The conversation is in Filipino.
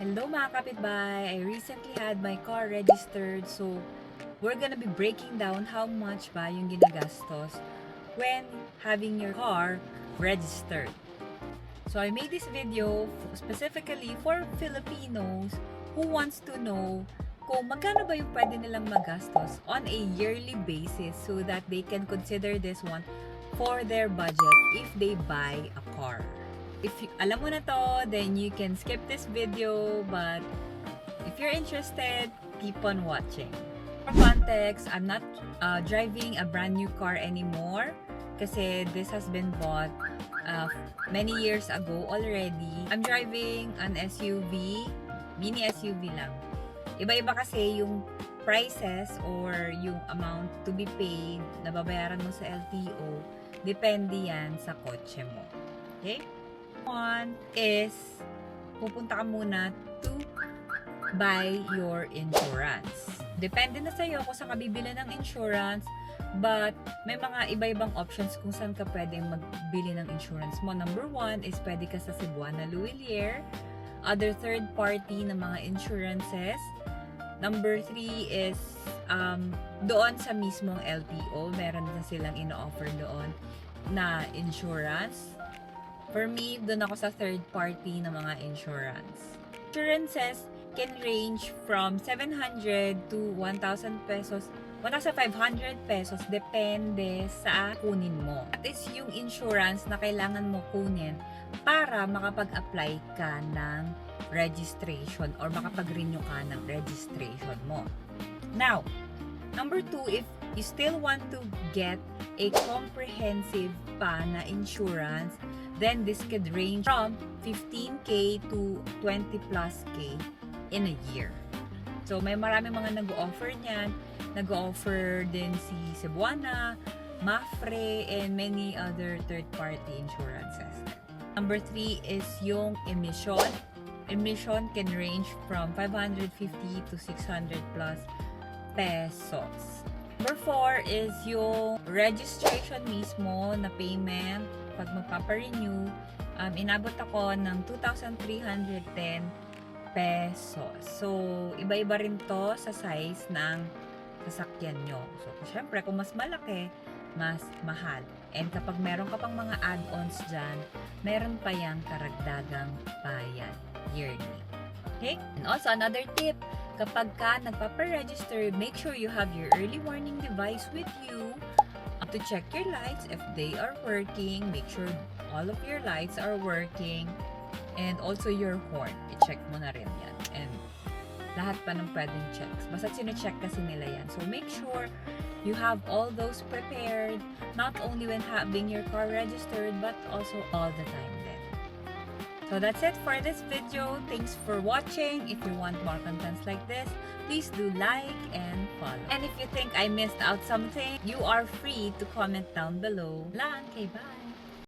Hello mga kapitbahay! I recently had my car registered, so we're gonna be breaking down how much ba yung ginagastos when having your car registered. So I made this video specifically for Filipinos who wants to know kung magkano ba yung pwede nilang magastos on a yearly basis so that they can consider this one for their budget if they buy a car. If you, alam mo na to, then you can skip this video, but if you're interested, keep on watching. For context, I'm not driving a brand new car anymore kasi this has been bought many years ago already. I'm driving an SUV, mini SUV lang. Iba-iba kasi yung prices or yung amount to be paid na babayaran mo sa LTO, depende yan sa kotse mo. Okay? One is, pupunta ka muna to buy your insurance. Depende na sa'yo kung saan ka bibili ng insurance, but may mga iba-ibang options kung saan ka pwedeng magbili ng insurance mo. Number one is pwede ka sa Cebuana Luwilier, other third party na mga insurances. Number three is doon sa mismong LTO, meron na silang ino-offer doon na insurance. For me, doon ako sa third party na mga insurance. Insurances can range from 700 to 1,000 pesos, 1,500 pesos, depende sa kunin mo. That is yung insurance na kailangan mo kunin para makapag-apply ka ng registration or makapag-renew ka ng registration mo. Now, number two, if you still want to get a comprehensive pa na insurance, then this could range from 15K to 20 plus K in a year. So, may marami mga nag-offer niyan. Nag-offer din si Cebuana, Mafre, and many other third-party insurances. Number 3 is yung emission. Emission can range from 550 to 600 plus pesos. Number 4 is yung registration mismo na payment. Pag magpaparenew, inabot ako ng 2,310 pesos. So, iba-iba rin to sa size ng sasakyan nyo. So, syempre, kung mas malaki, mas mahal. And kapag meron ka pang mga add-ons dyan, meron pa yung karagdagang bayad yearly. Okay? And also, another tip, kapag ka nagpaparegister, make sure you have your early warning device with you to check your lights if they are working. Make sure all of your lights are working. And also your horn. I-check mo na rin yan. And lahat pa ng pwedeng checks. Basta sino-check kasi nila yan. So make sure you have all those prepared, not only when having your car registered, but also all the time then. So that's it for this video. Thanks for watching. If you want more contents like this, please do like and follow. And if you think I missed out something, you are free to comment down below. Okay, bye!